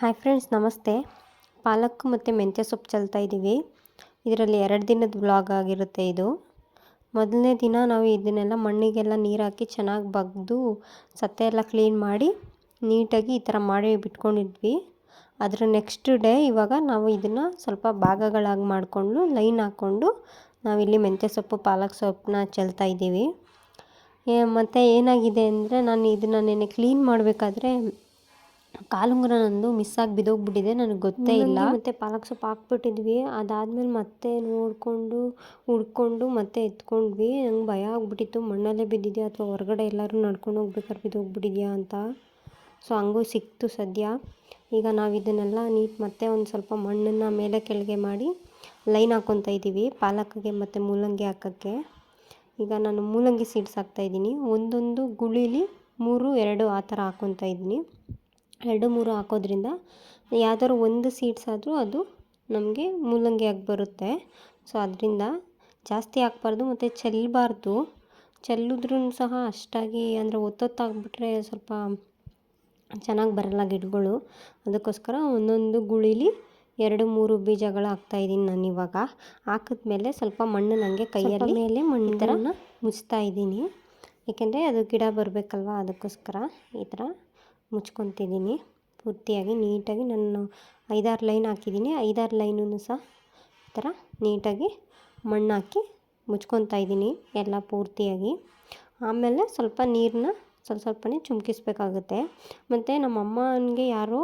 Hi friends, ನಮಸ್ತೆ. ಪಾಲಕ್ ಮತ್ತು ಮೆಂತ್ಯ ಸೊಪ್ಪು ಚೆಲ್ತಾ ಇದ್ದೀವಿ. ಇದರಲ್ಲಿ 2 ದಿನದ ವ್ಲಾಗ್ ಆಗಿರುತ್ತೆ ಇದು. ಮೊದಲನೇ ದಿನ ನಾವು ಇದನ್ನೆಲ್ಲ ಮಣ್ಣಿಗೆಲ್ಲ ನೀರು ಹಾಕಿ ಚೆನ್ನಾಗಿ ಬಗ್ದು ಸತ್ತೆ ಎಲ್ಲ ಕ್ಲೀನ್ ಮಾಡಿ ನೀಟಾಗಿ ಈ ಥರ ಮಾಡಿ ಬಿಟ್ಕೊಂಡಿದ್ವಿ. ಅದರ ನೆಕ್ಸ್ಟ್ ಡೇ ಇವಾಗ ನಾವು ಇದನ್ನು ಸ್ವಲ್ಪ ಭಾಗಗಳಾಗಿ ಮಾಡಿಕೊಂಡು ಲೈನ್ ಹಾಕ್ಕೊಂಡು ನಾವಿಲ್ಲಿ ಮೆಂತ್ಯ ಸೊಪ್ಪು ಪಾಲಕ್ ಸೊಪ್ಪನ್ನ ಚೆಲ್ತಾ ಇದ್ದೀವಿ. ಮತ್ತು ಏನಾಗಿದೆ ಅಂದರೆ, ನಾನು ಇದನ್ನು ನೆನ್ನೆ ಕ್ಲೀನ್ ಮಾಡಬೇಕಾದ್ರೆ ಕಾಲುಂಗುರ ನಂದು ಮಿಸ್ಸಾಗಿ ಬಿದ್ದೋಗ್ಬಿಟ್ಟಿದೆ. ನನಗೆ ಗೊತ್ತೇ ಇಲ್ಲ. ಮತ್ತು ಪಾಲಕ್ ಸೊಪ್ಪು ಹಾಕ್ಬಿಟ್ಟಿದ್ವಿ. ಅದಾದಮೇಲೆ ಮತ್ತೆ ನೋಡಿಕೊಂಡು ಹುಡ್ಕೊಂಡು ಮತ್ತೆ ಎತ್ಕೊಂಡ್ವಿ. ನಂಗೆ ಭಯ ಆಗ್ಬಿಟ್ಟಿತ್ತು, ಮಣ್ಣಲ್ಲೇ ಬಿದ್ದಿದೆಯಾ ಅಥವಾ ಹೊರಗಡೆ ಎಲ್ಲರೂ ನಡ್ಕೊಂಡು ಹೋಗ್ಬೇಕಾದ್ರೆ ಬಿದ್ದೋಗ್ಬಿಟ್ಟಿದೆಯಾ ಅಂತ. ಸೊ ಹಂಗೂ ಸಿಕ್ತು ಸದ್ಯ. ಈಗ ನಾವು ಇದನ್ನೆಲ್ಲ ಮತ್ತೆ ಒಂದು ಸ್ವಲ್ಪ ಮಣ್ಣನ್ನು ಮೇಲೆ ಕೆಳಗೆ ಮಾಡಿ ಲೈನ್ ಹಾಕ್ಕೊತಾ ಇದ್ದೀವಿ ಪಾಲಕ್ಗೆ ಮತ್ತು ಮೂಲಂಗಿ ಹಾಕೋಕ್ಕೆ. ಈಗ ನಾನು ಮೂಲಂಗಿ ಸೀಡ್ಸ್ ಹಾಕ್ತಾಯಿದ್ದೀನಿ. ಒಂದೊಂದು ಗುಳೀಲಿ 3-2 ಆ ಥರ ಹಾಕ್ಕೊತಾ ಇದ್ದೀನಿ. 2-3 ಹಾಕೋದ್ರಿಂದ ಯಾವ್ದಾದ್ರು ಒಂದು ಸೀಡ್ಸ್ ಆದರೂ ಅದು ನಮಗೆ ಮೂಲಂಗಿ ಆಗಿ ಬರುತ್ತೆ. ಸೊ ಅದರಿಂದ ಜಾಸ್ತಿ ಹಾಕ್ಬಾರ್ದು ಮತ್ತು ಚೆಲ್ಲಬಾರ್ದು. ಚೆಲ್ಲಿದ್ರೂ ಸಹ ಅಷ್ಟಾಗಿ ಅಂದರೆ ಒತ್ತೊತ್ತಾಗ್ಬಿಟ್ರೆ ಸ್ವಲ್ಪ ಚೆನ್ನಾಗಿ ಬರಲ್ಲ ಗಿಡಗಳು. ಅದಕ್ಕೋಸ್ಕರ ಒಂದೊಂದು ಗುಳೀಲಿ 2-3 ಬೀಜಗಳು ಹಾಕ್ತಾಯಿದ್ದೀನಿ ನಾನು. ಇವಾಗ ಹಾಕಿದ್ಮೇಲೆ ಸ್ವಲ್ಪ ಮಣ್ಣು ನನಗೆ ಕೈಯಲ್ಲಿ ಮೇಲೆ ಮಣ್ಣು ಥರ ಮುಚ್ತಾ ಇದ್ದೀನಿ. ಏಕೆಂದರೆ ಅದು ಗಿಡ ಬರಬೇಕಲ್ವ, ಅದಕ್ಕೋಸ್ಕರ ಈ ಥರ ಮುಚ್ಕೊತಿದ್ದೀನಿ ಪೂರ್ತಿಯಾಗಿ. ನೀಟಾಗಿ ನಾನು 5-6 ಲೈನ್ ಹಾಕಿದ್ದೀನಿ. 5-6 ಲೈನೂ ಸಹ ಈ ಥರ ನೀಟಾಗಿ ಮಣ್ಣು ಹಾಕಿ ಮುಚ್ಕೊತಾ ಇದ್ದೀನಿ ಎಲ್ಲ ಪೂರ್ತಿಯಾಗಿ. ಆಮೇಲೆ ಸ್ವಲ್ಪ ನೀರನ್ನ ಸ್ವಲ್ಪನೇ ಚುಮ್ಕಿಸ್ಬೇಕಾಗುತ್ತೆ. ಮತ್ತು ನಮ್ಮ ಅಮ್ಮನಿಗೆ ಯಾರೋ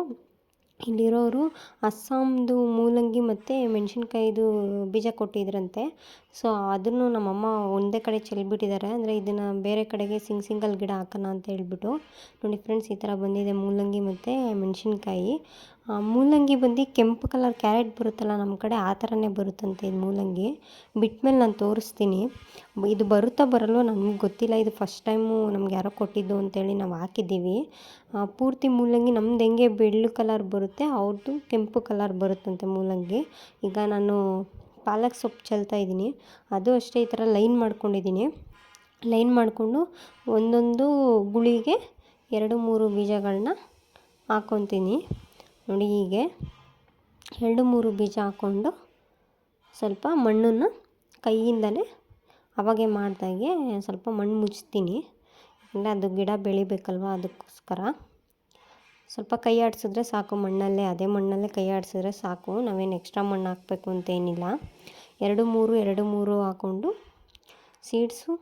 ಇಲ್ಲಿರೋರು ಅಸ್ಸಾಮ್ದು ಮೂಲಂಗಿ ಮತ್ತು ಮೆಣಸಿನ್ಕಾಯಿದು ಬೀಜ ಕೊಟ್ಟಿದ್ರಂತೆ. ಸೊ ಅದನ್ನು ನಮ್ಮಮ್ಮ ಒಂದೇ ಕಡೆ ಚೆಲ್ಬಿಟ್ಟಿದ್ದಾರೆ. ಅಂದರೆ ಇದನ್ನು ಬೇರೆ ಕಡೆಗೆ ಸಿಂಗಲ್ ಗಿಡ ಹಾಕೋಣ ಅಂತ ಹೇಳ್ಬಿಟ್ಟು. ನೋಡಿ ಫ್ರೆಂಡ್ಸ್, ಈ ಥರ ಬಂದಿದೆ ಮೂಲಂಗಿ ಮತ್ತು ಮೆಣಸಿನ್ಕಾಯಿ. ಮೂಲಂಗಿ ಬಂದು ಕೆಂಪು ಕಲರ್ ಕ್ಯಾರೆಟ್ ಬರುತ್ತಲ್ಲ ನಮ್ಮ ಕಡೆ, ಆ ಥರನೇ ಬರುತ್ತಂತೆ ಇದು ಮೂಲಂಗಿ. ಬಿಟ್ಮೇಲೆ ನಾನು ತೋರಿಸ್ತೀನಿ. ಇದು ಬರುತ್ತಾ ಬರಲ್ವೋ ನನಗೆ ಗೊತ್ತಿಲ್ಲ. ಇದು ಫಸ್ಟ್ ಟೈಮು ನಮ್ಗೆ ಯಾರೋ ಕೊಟ್ಟಿದ್ದು ಅಂತೇಳಿ ನಾವು ಹಾಕಿದ್ದೀವಿ. ಪೂರ್ತಿ ಮೂಲಂಗಿ ನಮ್ದು ಹೆಂಗೆ ಬೆಳ್ಳು ಕಲರ್ ಬರುತ್ತೆ, ಅವ್ರದ್ದು ಕೆಂಪು ಕಲರ್ ಬರುತ್ತಂತೆ ಮೂಲಂಗಿ. ಈಗ ನಾನು ಪಾಲಕ್ ಸೊಪ್ಪು ಚೆಲ್ತಾ ಇದ್ದೀನಿ. ಅದು ಅಷ್ಟೇ, ಈ ಥರ ಲೈನ್ ಮಾಡ್ಕೊಂಡಿದ್ದೀನಿ. ಲೈನ್ ಮಾಡಿಕೊಂಡು ಒಂದೊಂದು ಗುಳಿಗೆ 2-3 ಬೀಜಗಳನ್ನ ಹಾಕ್ಕೊತೀನಿ. ನೋಡಿ, ಹೀಗೆ 2-3 ಬೀಜ ಹಾಕ್ಕೊಂಡು ಸ್ವಲ್ಪ ಮಣ್ಣನ್ನು ಕೈಯಿಂದಲೇ ಅವಾಗೆ ಮಾಡ್ದಾಗೆ ಸ್ವಲ್ಪ ಮಣ್ಣು ಮುಚ್ತೀನಿ. ಅಂದರೆ ಅದು ಗಿಡ ಬೆಳಿಬೇಕಲ್ವ, ಅದಕ್ಕೋಸ್ಕರ ಸ್ವಲ್ಪ ಕೈ ಆಡಿಸಿದ್ರೆ ಸಾಕು ಮಣ್ಣಲ್ಲೇ, ಅದೇ ಮಣ್ಣಲ್ಲೇ ಕೈ ಆಡಿಸಿದ್ರೆ ಸಾಕು. ನಾವೇನು ಎಕ್ಸ್ಟ್ರಾ ಮಣ್ಣು ಹಾಕಬೇಕು ಅಂತೇನಿಲ್ಲ. 2-3 ಹಾಕ್ಕೊಂಡು ಸೀಡ್ಸು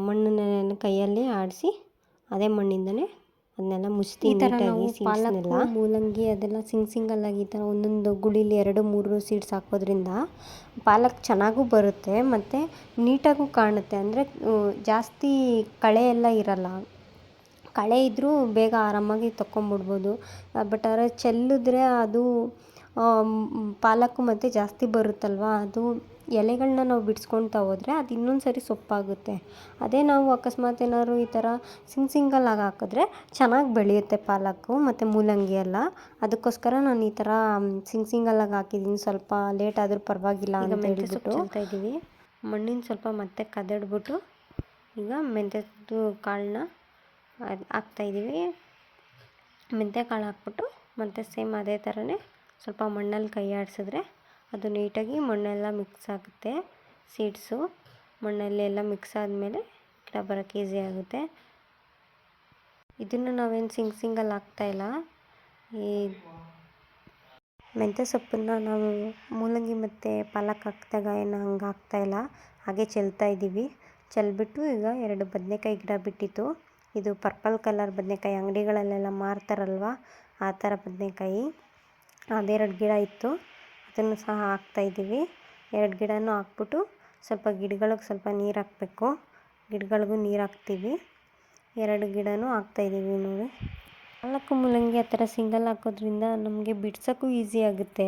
ಮಣ್ಣನ್ನೆಲ್ಲ ಕೈಯಲ್ಲಿ ಆಡಿಸಿ ಅದೇ ಮಣ್ಣಿಂದನೇ ಅದನ್ನೆಲ್ಲ ಮುಚ್ತೀನಿ ನೀಟಾಗಿ. ಪಾಲಕ್ ಮೂಲಂಗಿ ಅದೆಲ್ಲ ಸಿಂಗಲ್ಲಾಗಿ ಈ ಥರ ಒಂದೊಂದು ಗುಳೀಲಿ 2-3 ಸೀಡ್ಸ್ ಹಾಕೋದ್ರಿಂದ ಪಾಲಕ್ ಚೆನ್ನಾಗೂ ಬರುತ್ತೆ ಮತ್ತು ನೀಟಾಗೂ ಕಾಣುತ್ತೆ. ಅಂದರೆ ಜಾಸ್ತಿ ಕಳೆ ಎಲ್ಲ ಇರಲ್ಲ. ಕಳೆ ಇದ್ದರೂ ಬೇಗ ಆರಾಮಾಗಿ ತಗೊಂಬಿಡ್ಬೋದು. ಬಟ್ ಆದರೆ ಚೆಲ್ಲಿದ್ರೆ ಅದು ಪಾಲಕ್ಕು ಮತ್ತು ಜಾಸ್ತಿ ಬರುತ್ತಲ್ವ, ಅದು ಎಲೆಗಳನ್ನ ನಾವು ಬಿಡಿಸ್ಕೊಳ್ತಾ ಹೋದರೆ ಅದು ಇನ್ನೊಂದು ಸರಿ ಸೊಪ್ಪಾಗುತ್ತೆ. ಅದೇ ನಾವು ಅಕಸ್ಮಾತ್ ಏನಾದ್ರು ಈ ಥರ ಸಿಂಗಲ್ಲಾಗಿ ಹಾಕಿದ್ರೆ ಚೆನ್ನಾಗಿ ಬೆಳೆಯುತ್ತೆ ಪಾಲಕ್ಕು ಮತ್ತು ಮೂಲಂಗಿ ಎಲ್ಲ. ಅದಕ್ಕೋಸ್ಕರ ನಾನು ಈ ಥರ ಸಿಂಗಲ್ಲಾಗಿ ಹಾಕಿದ್ದೀನಿ. ಸ್ವಲ್ಪ ಲೇಟ್ ಆದರೂ ಪರವಾಗಿಲ್ಲ ಅಂತ ಹೇಳ್ಬಿಟ್ಟು ಚೆಲ್ತಾ ಇದ್ದೀವಿ. ಮಣ್ಣಿನ ಸ್ವಲ್ಪ ಮತ್ತೆ ಕದಡ್ಬಿಟ್ಟು ಈಗ ಮೆಂತ್ಯದ್ದು ಕಾಳನ್ನ ಹಾಕ್ತಾಯಿದ್ದೀವಿ. ಮೆಂತ್ಯ ಕಾಳು ಹಾಕ್ಬಿಟ್ಟು ಮತ್ತು ಸೇಮ್ ಅದೇ ಥರನೇ ಸ್ವಲ್ಪ ಮಣ್ಣಲ್ಲಿ ಕೈ ಆಡಿಸಿದ್ರೆ ಅದು ನೀಟಾಗಿ ಮಣ್ಣೆಲ್ಲ ಮಿಕ್ಸ್ ಆಗುತ್ತೆ. ಸೀಡ್ಸು ಮಣ್ಣಲ್ಲಿ ಎಲ್ಲ ಮಿಕ್ಸ್ ಆದಮೇಲೆ ಗಿಡ ಬರೋಕ್ಕೆ ಈಸಿ ಆಗುತ್ತೆ. ಇದನ್ನು ನಾವೇನು ಸಿಂಗಲ್ ಹಾಕ್ತಾಯಿಲ್ಲ. ಈ ಮೆಂತ್ಯ ಸೊಪ್ಪನ್ನು ನಾವು ಮೂಲಂಗಿ ಮತ್ತು ಪಾಲಕ್ ಹಾಕಿದಾಗ ಏನು ಹಂಗೆ ಹಾಕ್ತಾಯಿಲ್ಲ, ಹಾಗೆ ಚೆಲ್ತಾ ಇದ್ದೀವಿ. ಚೆಲ್ಬಿಟ್ಟು ಈಗ 2 ಬದನೆಕಾಯಿ ಗಿಡ ಬಿಟ್ಟಿತ್ತು. ಇದು ಪರ್ಪಲ್ ಕಲರ್ ಬದನೆಕಾಯಿ, ಅಂಗಡಿಗಳಲ್ಲೆಲ್ಲ ಮಾರ್ತಾರಲ್ವ ಆ ಥರ ಬದನೆಕಾಯಿ. ಅದೆರಡು ಗಿಡ ಇತ್ತು, ಅದನ್ನು ಸಹ ಹಾಕ್ತಾಯಿದ್ದೀವಿ. 2 ಗಿಡನೂ ಹಾಕ್ಬಿಟ್ಟು ಸ್ವಲ್ಪ ಗಿಡಗಳಿಗೆ ಸ್ವಲ್ಪ ನೀರು ಹಾಕಬೇಕು. ಗಿಡಗಳಿಗೂ ನೀರು ಹಾಕ್ತೀವಿ. 2 ಗಿಡನೂ ಹಾಕ್ತಾಯಿದ್ದೀವಿ. ನೋಡಿ, ಪಾಲಕ್ಕು ಮೂಲಂಗಿ ಆ ಥರ ಸಿಂಗಲ್ ಹಾಕೋದ್ರಿಂದ ನಮಗೆ ಬಿಡ್ಸೋಕ್ಕೂ ಈಸಿ ಆಗುತ್ತೆ.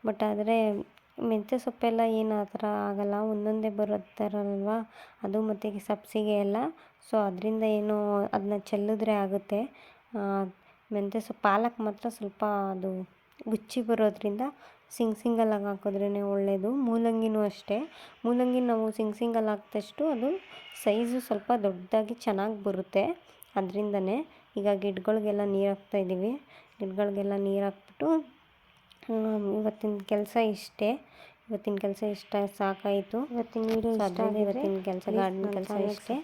ಬಟ್ ಆದರೆ ಮೆಂತ್ಯ ಸೊಪ್ಪೆಲ್ಲ ಏನು ಆ ಥರ ಆಗೋಲ್ಲ, ಒಂದೊಂದೇ ಬರುತ್ತಾರಲ್ವ ಅದು ಮತ್ತು ಸಬ್ಸಿಗೆ ಎಲ್ಲ. ಸೊ ಅದರಿಂದ ಏನು ಅದನ್ನ ಚೆಲ್ಲಿದ್ರೆ ಆಗುತ್ತೆ. ಮೆಂತ್ಯ ಸೊಪ್ಪು ಪಾಲಕ್ ಮಾತ್ರ ಸ್ವಲ್ಪ ಅದು ಗುಚ್ಚಿ ಬರೋದ್ರಿಂದ ಸಿಂಗಲ್ಲಾಗಿ ಹಾಕಿದ್ರೇ ಒಳ್ಳೆಯದು. ಮೂಲಂಗಿನೂ ಅಷ್ಟೇ. ಮೂಲಂಗಿ ನಾವು ಸಿಂಗಲ್ ಹಾಕಿದಷ್ಟು ಅದು ಸೈಜು ಸ್ವಲ್ಪ ದೊಡ್ಡದಾಗಿ ಚೆನ್ನಾಗಿ ಬರುತ್ತೆ. ಅದರಿಂದನೇ ಈಗ ಗಿಡಗಳಿಗೆಲ್ಲ ನೀರು ಹಾಕ್ತಾಯಿದ್ದೀವಿ. ಗಿಡಗಳಿಗೆಲ್ಲ ನೀರು ಹಾಕ್ಬಿಟ್ಟು ಇವತ್ತಿನ ಕೆಲಸ ಇಷ್ಟೇ. ಇವತ್ತಿನ ಕೆಲಸ ಇಷ್ಟ ಸಾಕಾಯಿತು. ಇವತ್ತಿನ ವೀಡಿಯೋ ಇಷ್ಟ ಆಗಿದೆ. ಇವತ್ತಿನ ಕೆಲಸ ಗಾರ್ಡನ್ ಕೆಲಸ ಇಷ್ಟೇ.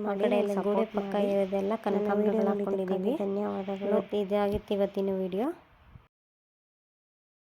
ಆ ಕಡೆ ಎಲ್ಲ ಗೋಡೆ ಪಕ್ಕ ಇರೋದೆಲ್ಲ ಕನಕಾಂಬರಗಳು ಹಾಕ್ಕೊಂಡಿದ್ದೀವಿ. ಧನ್ಯವಾದಗಳು. ಇದಾಗಿತ್ತು ಇವತ್ತಿನ ವೀಡಿಯೋ.